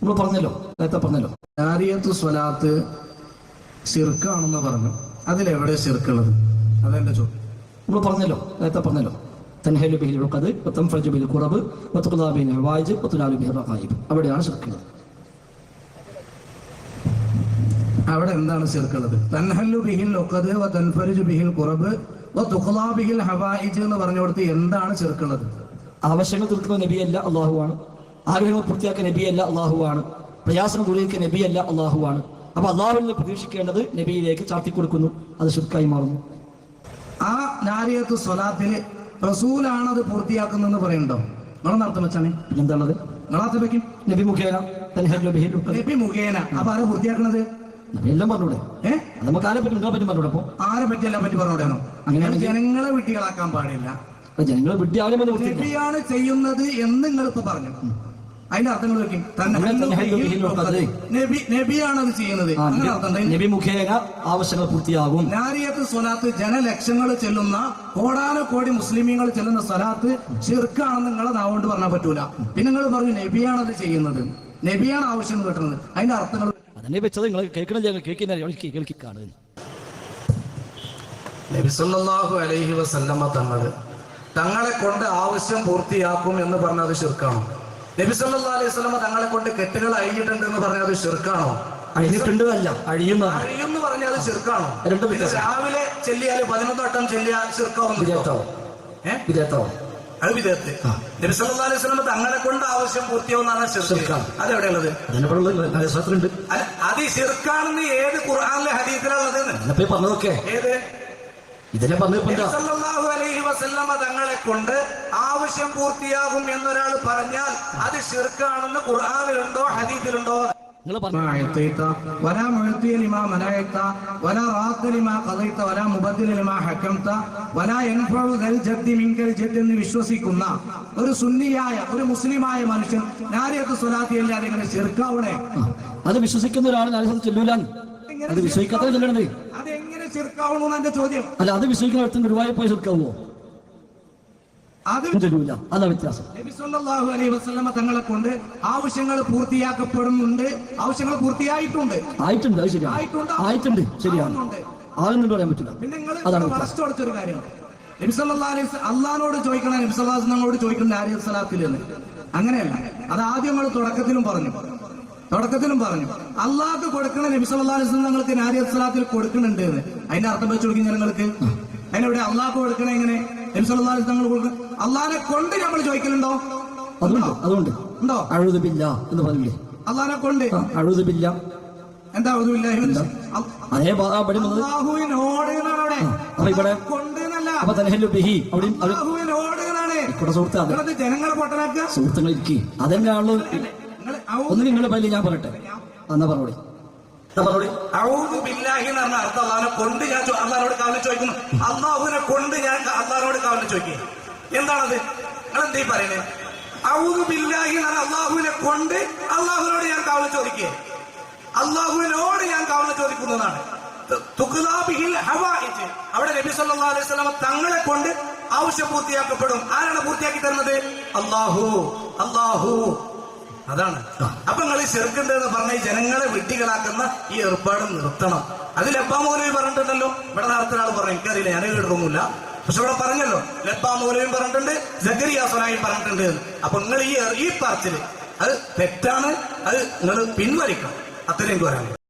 നമ്മൾ പറഞ്ഞല്ലോ, നേരത്തെ പറഞ്ഞല്ലോ, ജാരിയത്തു സ്വലാത്ത് ശിർക്കാണെന്ന് പറഞ്ഞു. അതിലെവിടെ ശിർക്കുള്ളത്? അതെന്റെ ചോദ്യം. നമ്മൾ പറഞ്ഞല്ലോ, നേരത്തെ പറഞ്ഞല്ലോ, തൻഹലു ബിഹിൽ ഉഖദ് വതൻഫജു ബിൽ ഖുറബ് വതുഖ്ലാ ബിൽ ഹവായിജ് വതുനാലു ബിൽ റഖായിബ്. അവിടെയാണ് ശിർക്കുള്ളത്. അവിടെ എന്താണ് ശിർക്കുള്ളത്? തൻഹലു ബിഹിൽ ഉഖദ് വതൻഫജു ബിഹിൽ ഖുറബ് വതുഖ്ലാ ബിൽ ഹവായിജ് എന്ന് പറഞ്ഞുകൊടുത്ത് എന്താണ് ശിർക്കുള്ളത്? ആവശ്യങ്ങൾ തീർക്കുന്ന നബിയല്ല, അള്ളാഹുവാണ്. ആഗ്രഹങ്ങൾ പൂർത്തിയാക്കിയ നബിയല്ല, അള്ളാഹുവാണ്. പ്രയാസം ദൂരീകരിക്കുന്ന നബിയല്ല, അള്ളാഹുവാണ്. അപ്പൊ അള്ളാഹുവിൽ നിന്ന് പ്രതീക്ഷിക്കേണ്ടത് നബിയിലേക്ക് ചാർത്തി കൊടുക്കുന്നു, അത് ശിർക്കായി മാറുന്നു. ആ ജാരിയത്തു സ്വലാത്തിൽ റസൂലാണ് അത് പൂർത്തിയാക്കുന്നതെന്ന് പറയുന്നുണ്ടോ? നിങ്ങളൊന്ന് അർത്ഥം വെച്ചാണ്. എന്താണത്? നിങ്ങളർത്ഥം വെക്കും. നബി മുഖേന, തൻഹലു ബിഹിൽ ഉഖദ്. നബി മുഖേന. അപ്പൊ ആരെ പൂർത്തിയാക്കുന്നത്? എല്ലാം പറഞ്ഞൂടെ? നമുക്ക് ആരെ പറ്റി, നിങ്ങളെ പറ്റി പറഞ്ഞൂടെ? അപ്പൊ ആരെ പറ്റി എല്ലാം പറ്റി പറഞ്ഞൂടെയാണോ? അങ്ങനെ ജനങ്ങളെ വിട്ടികളാക്കാൻ പാടില്ല. ജനങ്ങളെ വിട്ടി നബിയാണ് ചെയ്യുന്നത് എന്ന് നിങ്ങൾ ഇപ്പൊ പറഞ്ഞു. അതിന്റെ അർത്ഥങ്ങൾ വെക്കും. നബിയാണ് അത് ചെയ്യുന്നത്. നബി മുഖേന ആവശ്യങ്ങൾ പൂർത്തിയാകും. ജാരിയത്ത് സ്വലാത്ത് ജനലക്ഷങ്ങൾ ചെല്ലുന്ന കോടാനക്കോടി മുസ്ലിമീങ്ങൾ ചെല്ലുന്ന സ്വലാത്ത് ശിർക്കാണെന്ന് നിങ്ങളെ നാവുകൊണ്ട് പറഞ്ഞാൽ പറ്റൂല. പിന്നെ നിങ്ങൾ പറഞ്ഞു നബിയാണ് അത് ചെയ്യുന്നത്, നബിയാണ് ആവശ്യം കിട്ടുന്നത്. അതിന്റെ അർത്ഥങ്ങൾ അതന്നെ വെച്ചത്. നിങ്ങൾ കേൾക്കുന്ന നബി സല്ലല്ലാഹു അലൈഹി വസല്ലമ തങ്ങളെ കൊണ്ട് ആവശ്യം പൂർത്തിയാക്കും എന്ന് പറഞ്ഞത് ശിർക്കാണോ? നബി സല്ലല്ലാഹു അലൈഹി വസല്ലമ തങ്ങളെ കൊണ്ട് കെട്ടുകൾ അഴിഞ്ഞിട്ടുണ്ട് എന്ന് പറഞ്ഞത് ശിർക്കാണോ? അഴിഞ്ഞിട്ടുണ്ട് അല്ല, അഴിയുന്നു പറഞ്ഞത് ശിർക്കാണോ? രാവിലെ ചെല്ലിയാല് 11 വട്ടം ചെല്ലിയ ശിർക്കാവും. അത് വിദേഹത്ത്. നബി സല്ലല്ലാഹു അലൈഹി വസല്ലമ തങ്ങളെ കൊണ്ട് ആവശ്യം പൂർത്തിയാവുന്നതാണ് ശിർക്ക്. അതെവിടെയുള്ളത്? അത് ശിർക്കാണെന്ന് ഏത് ഖുർആനിലെ ഹദീസിലുള്ളത്? പറഞ്ഞതൊക്കെ ഏത്? ഇതിനെ സല്ലല്ലാഹു അലൈഹി വസല്ലമ തങ്ങളെ കൊണ്ട് ആവശ്യം പൂർത്തിയാകും എന്നൊരാൾ പറഞ്ഞാൽ അത് ശിർക്കാണെന്ന് ഖുർആനിലുണ്ടോ ഹദീസിലുണ്ടോ? എന്ന് വിശ്വസിക്കുന്ന ഒരു സുന്നിയായ ഒരു മുസ്ലിമായ മനുഷ്യൻ ജാരിയത്തു സ്വലാത്ത് അല്ലാതെ എങ്ങനെ ശിർക്കാവണേ? അത് വിശ്വസിക്കുന്ന ഒരാൾ ചെല്ലൂല. അത് വിശ്വസിക്കാത്ത ചെല്ലണത്. അതെങ്ങനെ ശിർക്കാവണോ എന്റെ ചോദ്യം. അല്ല, അത് വിശ്വസിക്കുന്ന അടുത്ത് ഗുരുവായൂർ പോയി ശിർക്കാവോ? അത് ചെല്ലൂല. അതാ വ്യത്യാസം. നബി സല്ലല്ലാഹു അലൈഹി വസല്ലമ തങ്ങളെ കൊണ്ട് ആവശ്യങ്ങൾ പൂർത്തിയാക്കപ്പെടുന്നുണ്ട്, ആവശ്യങ്ങൾ പൂർത്തിയായിട്ടുണ്ട്. ആയിട്ടുണ്ട്, അത് ശരിയാണ്. ആയിട്ടുണ്ട്, ശരിയാണ്. ആകുന്നുണ്ട് പറയാൻ പറ്റില്ല. പിന്നെ നിങ്ങൾ ഫസ്റ്റ് പഠിച്ചൊരു കാര്യം, നബി സല്ലല്ലാഹു അലൈഹി വസല്ലം അള്ളാഹിനോട് ചോദിക്കണം, നബി സല്ലല്ലാഹു അലൈഹി വസല്ലമയോട് ചോദിക്കണം ജാരിയത്തു സ്വലാത്തിൽ എന്ന്. അങ്ങനെയല്ല, അത് ആദ്യം നമ്മൾ തുടക്കത്തിലും പറഞ്ഞു. അള്ളാഹ്ക്ക് കൊടുക്കണ നബി സല്ലല്ലാഹു അലൈഹി വസല്ലം നിങ്ങൾക്ക് ജാരിയത്തു സ്വലാത്തിൽ കൊടുക്കുന്നുണ്ട് എന്ന്. അതിന്റെ അർത്ഥം വെച്ച് കൊടുക്കും ജനങ്ങൾക്ക്. അതിനെവിടെ അള്ളാഹ്ക്ക് കൊടുക്കണ? എങ്ങനെ നബി സല്ലല്ലാഹു അലൈഹി വസല്ലം കൊടുക്കണം? അള്ളാഹിനെ കൊണ്ട് നമ്മൾ ചോദിക്കലുണ്ടോ? അതുകൊണ്ട് ഉണ്ടോ? അഊദു ബില്ലാഹ് എന്ന് പറഞ്ഞില്ലേ? അള്ളാഹിനെ കൊണ്ട് അഊദു ബില്ലാഹ്. എന്താ അഊദു ബില്ലാഹി? അല്ലാഹുവിനോട് ജനങ്ങളെ പൊട്ടനാക്കുക. സുഹൃത്തുക്കൾ ഇരിക്കി. അതെന്നാണല്ലോ. ഒന്ന് നിങ്ങളുടെ പൈലി ഞാൻ പറയട്ടെ. എന്നാ പറഞ്ഞോളി. അഊദു ബില്ലാഹി എന്ന് പറഞ്ഞ അർത്ഥം അള്ളാഹിനെ കൊണ്ട് ഞാൻ അള്ളാഹിനോട് കാവലിൽ ചോദിക്കുന്നു. അള്ളാഹുവിനെ കൊണ്ട് ഞാൻ അള്ളാഹിനോട് കാവലിൽ ചോദിക്കുക. എന്താണത്? നിങ്ങൾ എന്തേ പറയണേ? അഊദു ബില്ലാഹി എന്ന് പറഞ്ഞ അള്ളാഹുവിനെ കൊണ്ട് അള്ളാഹുവിനോട് ഞാൻ കാവലിൽ ചോദിക്കുക. അള്ളാഹുവിനോട് ഞാൻ കാവലിൽ ചോദിക്കുന്നതാണ്. തുഖ്ലാ ബിഹിൽ ഹവായിജ്. അവിടെ നബി സല്ലല്ലാഹു അലൈഹി വസല്ലം തങ്ങളെ കൊണ്ട് ആവശ്യം പൂർത്തിയാക്കപ്പെടും. ആരാണ് പൂർത്തിയാക്കി തരുന്നത്? അള്ളാഹു. അതാണ്. അപ്പൊ നിങ്ങൾ ഈ ശിർക്കുണ്ട് എന്ന് പറഞ്ഞ ഈ ജനങ്ങളെ വിഡ്ഢികളാക്കുന്ന ഈ ഏർപ്പാട് നിർത്തണം. അതിൽ ലബ്ബാ മൗലവി പറഞ്ഞിട്ടുണ്ടല്ലോ. ഇവിടെ നേരത്തെ ഒരാൾ പറഞ്ഞു, എനിക്കറിയില്ല, ഞാൻ കേട്ടിട്ടൊന്നുമില്ല. പക്ഷെ ഇവിടെ പറഞ്ഞല്ലോ, ലബ്ബാ മൗലവിയും പറഞ്ഞിട്ടുണ്ട്, സക്കരിയ സ്വലായും പറഞ്ഞിട്ടുണ്ട്. അപ്പൊ നിങ്ങൾ ഈ പറച്ചില് അത് തെറ്റാണ്. അത് നിങ്ങൾ പിൻവലിക്കണം. അത്രയും എനിക്ക് പറയാം.